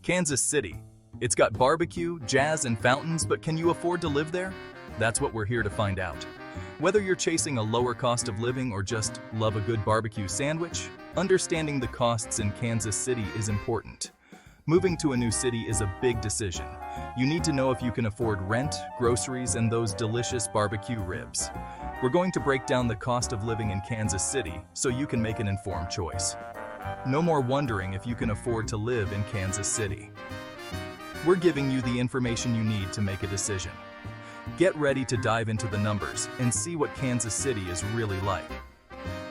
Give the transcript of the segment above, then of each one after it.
Kansas City. It's got barbecue, jazz, and fountains, but can you afford to live there? That's what we're here to find out. Whether you're chasing a lower cost of living or just love a good barbecue sandwich, understanding the costs in Kansas City is important. Moving to a new city is a big decision. You need to know if you can afford rent, groceries, and those delicious barbecue ribs. We're going to break down the cost of living in Kansas City so you can make an informed choice. No more wondering if you can afford to live in Kansas City. We're giving you the information you need to make a decision. Get ready to dive into the numbers and see what Kansas City is really like.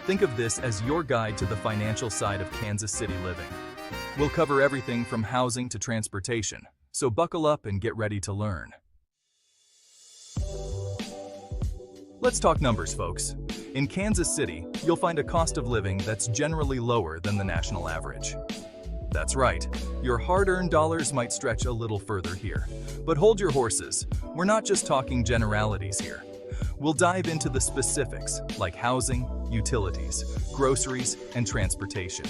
Think of this as your guide to the financial side of Kansas City living. We'll cover everything from housing to transportation, so buckle up and get ready to learn. Let's talk numbers, folks. In Kansas City, you'll find a cost of living that's generally lower than the national average. That's right, your hard-earned dollars might stretch a little further here. But hold your horses, we're not just talking generalities here. We'll dive into the specifics, like housing, utilities, groceries, and transportation.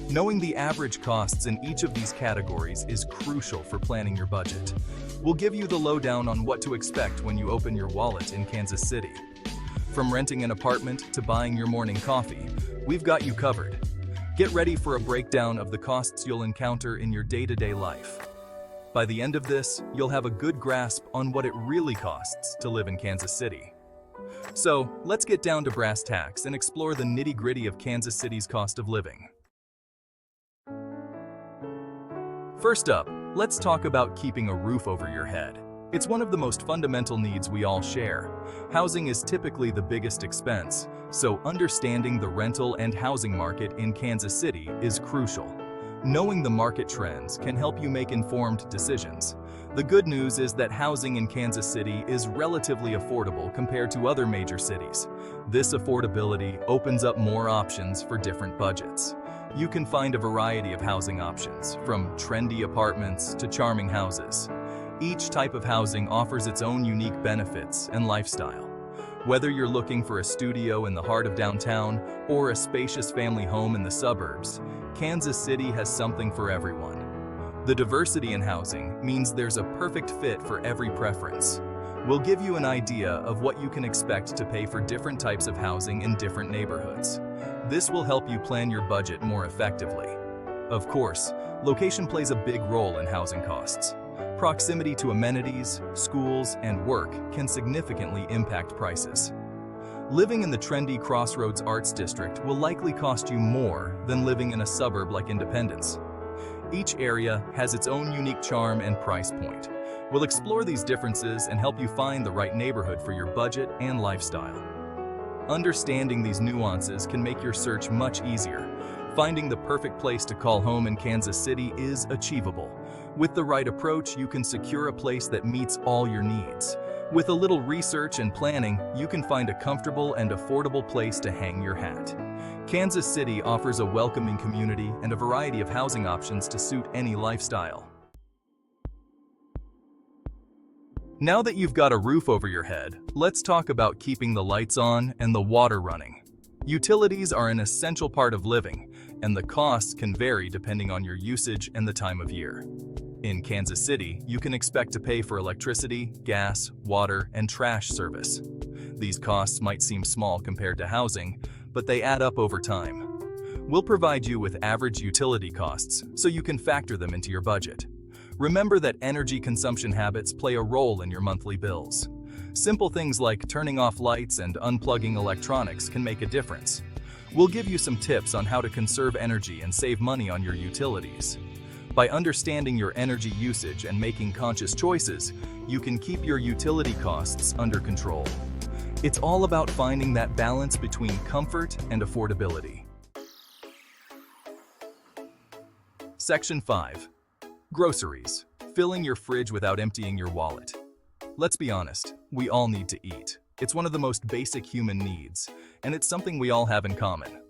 Knowing the average costs in each of these categories is crucial for planning your budget. We'll give you the lowdown on what to expect when you open your wallet in Kansas City. From renting an apartment to buying your morning coffee, we've got you covered. Get ready for a breakdown of the costs you'll encounter in your day-to-day life. By the end of this, you'll have a good grasp on what it really costs to live in Kansas City. So, let's get down to brass tacks and explore the nitty-gritty of Kansas City's cost of living. First up, let's talk about keeping a roof over your head. It's one of the most fundamental needs we all share. Housing is typically the biggest expense, so understanding the rental and housing market in Kansas City is crucial. Knowing the market trends can help you make informed decisions. The good news is that housing in Kansas City is relatively affordable compared to other major cities. This affordability opens up more options for different budgets. You can find a variety of housing options, from trendy apartments to charming houses. Each type of housing offers its own unique benefits and lifestyle. Whether you're looking for a studio in the heart of downtown or a spacious family home in the suburbs, Kansas City has something for everyone. The diversity in housing means there's a perfect fit for every preference. We'll give you an idea of what you can expect to pay for different types of housing in different neighborhoods. This will help you plan your budget more effectively. Of course, location plays a big role in housing costs. Proximity to amenities, schools, and work can significantly impact prices. Living in the trendy Crossroads Arts District will likely cost you more than living in a suburb like Independence. Each area has its own unique charm and price point. We'll explore these differences and help you find the right neighborhood for your budget and lifestyle. Understanding these nuances can make your search much easier. Finding the perfect place to call home in Kansas City is achievable. With the right approach, you can secure a place that meets all your needs. With a little research and planning, you can find a comfortable and affordable place to hang your hat. Kansas City offers a welcoming community and a variety of housing options to suit any lifestyle. Now that you've got a roof over your head, let's talk about keeping the lights on and the water running. Utilities are an essential part of living, and the costs can vary depending on your usage and the time of year. In Kansas City, you can expect to pay for electricity, gas, water, and trash service. These costs might seem small compared to housing, but they add up over time. We'll provide you with average utility costs so you can factor them into your budget. Remember that energy consumption habits play a role in your monthly bills. Simple things like turning off lights and unplugging electronics can make a difference. We'll give you some tips on how to conserve energy and save money on your utilities. By understanding your energy usage and making conscious choices, you can keep your utility costs under control. It's all about finding that balance between comfort and affordability. Section 5. Groceries. Filling your fridge without emptying your wallet. Let's be honest, we all need to eat. It's one of the most basic human needs, and it's something we all have in common.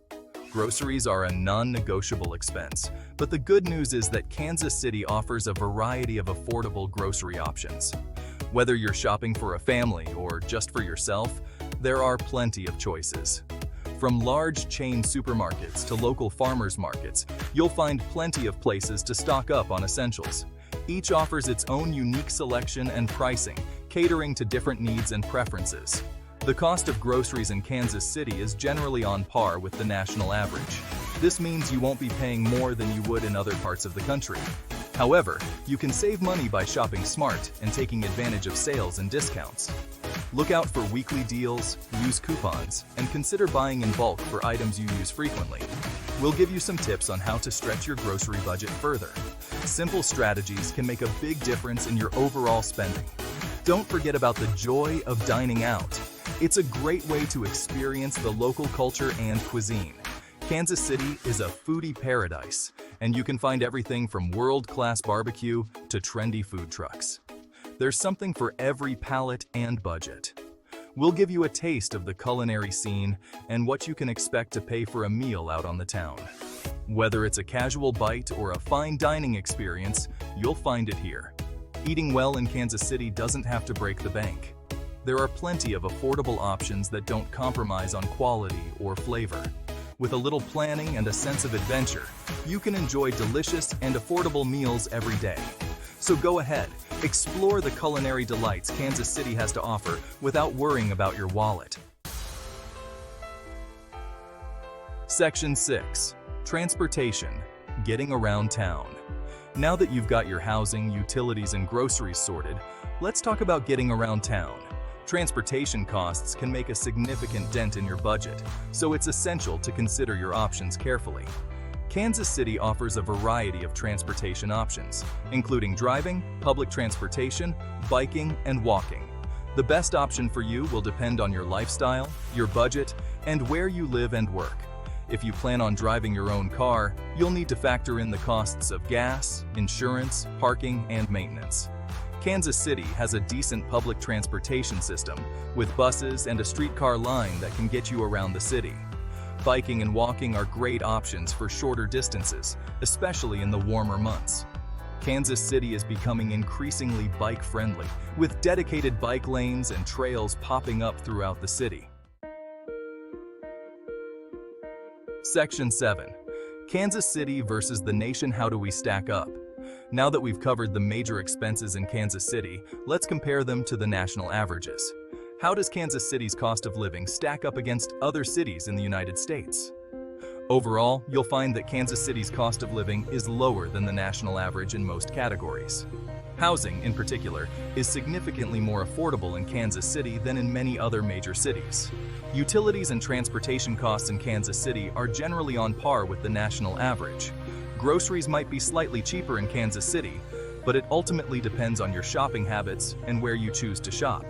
Groceries are a non-negotiable expense, but the good news is that Kansas City offers a variety of affordable grocery options. Whether you're shopping for a family or just for yourself, there are plenty of choices. From large chain supermarkets to local farmers markets, you'll find plenty of places to stock up on essentials. Each offers its own unique selection and pricing, catering to different needs and preferences. The cost of groceries in Kansas City is generally on par with the national average. This means you won't be paying more than you would in other parts of the country. However, you can save money by shopping smart and taking advantage of sales and discounts. Look out for weekly deals, use coupons, and consider buying in bulk for items you use frequently. We'll give you some tips on how to stretch your grocery budget further. Simple strategies can make a big difference in your overall spending. Don't forget about the joy of dining out. It's a great way to experience the local culture and cuisine. Kansas City is a foodie paradise, and you can find everything from world-class barbecue to trendy food trucks. There's something for every palate and budget. We'll give you a taste of the culinary scene and what you can expect to pay for a meal out on the town. Whether it's a casual bite or a fine dining experience, you'll find it here. Eating well in Kansas City doesn't have to break the bank. There are plenty of affordable options that don't compromise on quality or flavor. With a little planning and a sense of adventure, you can enjoy delicious and affordable meals every day. So go ahead, explore the culinary delights Kansas City has to offer without worrying about your wallet. Section 6. Transportation. Getting around town. Now that you've got your housing, utilities, and groceries sorted, let's talk about getting around town. Transportation costs can make a significant dent in your budget, so it's essential to consider your options carefully. Kansas City offers a variety of transportation options, including driving, public transportation, biking, and walking. The best option for you will depend on your lifestyle, your budget, and where you live and work. If you plan on driving your own car, you'll need to factor in the costs of gas, insurance, parking, and maintenance. Kansas City has a decent public transportation system, with buses and a streetcar line that can get you around the city. Biking and walking are great options for shorter distances, especially in the warmer months. Kansas City is becoming increasingly bike-friendly, with dedicated bike lanes and trails popping up throughout the city. Section 7. Kansas City versus the nation. How do we stack up? Now that we've covered the major expenses in Kansas City, let's compare them to the national averages. How does Kansas City's cost of living stack up against other cities in the United States? Overall, you'll find that Kansas City's cost of living is lower than the national average in most categories. Housing, in particular, is significantly more affordable in Kansas City than in many other major cities. Utilities and transportation costs in Kansas City are generally on par with the national average. Groceries might be slightly cheaper in Kansas City, but it ultimately depends on your shopping habits and where you choose to shop.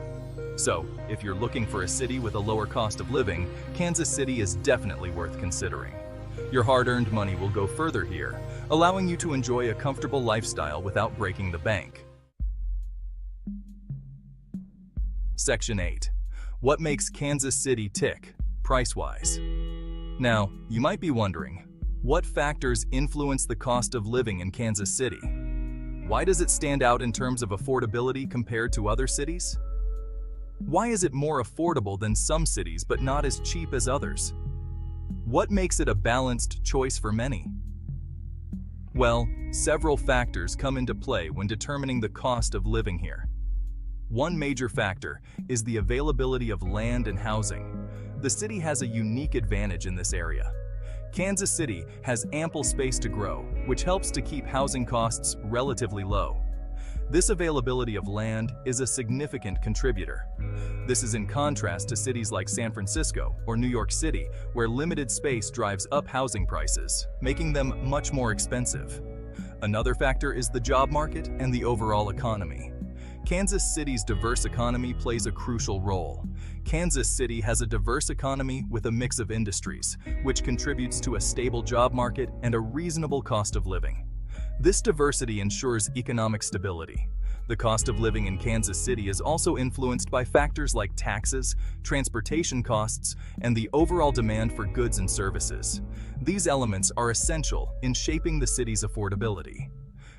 So, if you're looking for a city with a lower cost of living, Kansas City is definitely worth considering. Your hard-earned money will go further here, allowing you to enjoy a comfortable lifestyle without breaking the bank. Section 8. What makes Kansas City tick, price-wise? Now, you might be wondering, what factors influence the cost of living in Kansas City? Why does it stand out in terms of affordability compared to other cities? Why is it more affordable than some cities but not as cheap as others? What makes it a balanced choice for many? Well, several factors come into play when determining the cost of living here. One major factor is the availability of land and housing. The city has a unique advantage in this area. Kansas City has ample space to grow, which helps to keep housing costs relatively low. This availability of land is a significant contributor. This is in contrast to cities like San Francisco or New York City, where limited space drives up housing prices, making them much more expensive. Another factor is the job market and the overall economy. Kansas City's diverse economy plays a crucial role. Kansas City has a diverse economy with a mix of industries, which contributes to a stable job market and a reasonable cost of living. This diversity ensures economic stability. The cost of living in Kansas City is also influenced by factors like taxes, transportation costs, and the overall demand for goods and services. These elements are essential in shaping the city's affordability.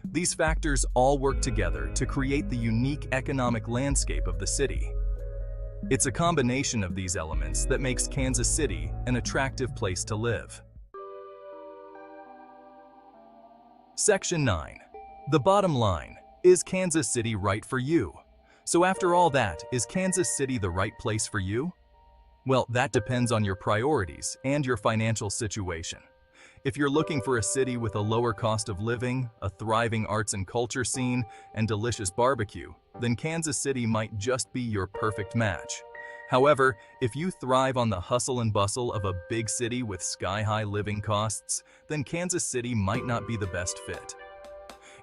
These factors all work together to create the unique economic landscape of the city. It's a combination of these elements that makes Kansas City an attractive place to live. Section 9. The bottom line. Is Kansas City right for you? So after all that, is Kansas City the right place for you? Well, that depends on your priorities and your financial situation. If you're looking for a city with a lower cost of living, a thriving arts and culture scene, and delicious barbecue, then Kansas City might just be your perfect match. However, if you thrive on the hustle and bustle of a big city with sky-high living costs, then Kansas City might not be the best fit.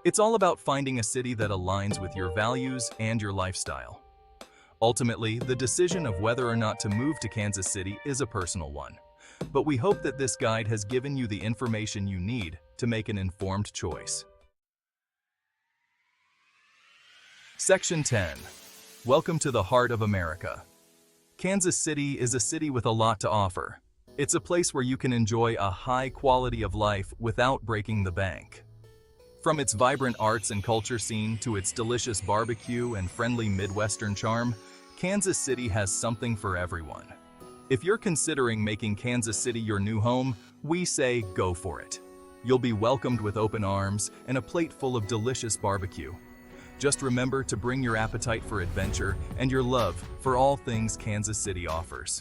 It's all about finding a city that aligns with your values and your lifestyle. Ultimately, the decision of whether or not to move to Kansas City is a personal one. But we hope that this guide has given you the information you need to make an informed choice. Section 10. Welcome to the heart of America. Kansas City is a city with a lot to offer. It's a place where you can enjoy a high quality of life without breaking the bank. From its vibrant arts and culture scene to its delicious barbecue and friendly Midwestern charm, Kansas City has something for everyone. If you're considering making Kansas City your new home, we say go for it. You'll be welcomed with open arms and a plate full of delicious barbecue. Just remember to bring your appetite for adventure and your love for all things Kansas City offers.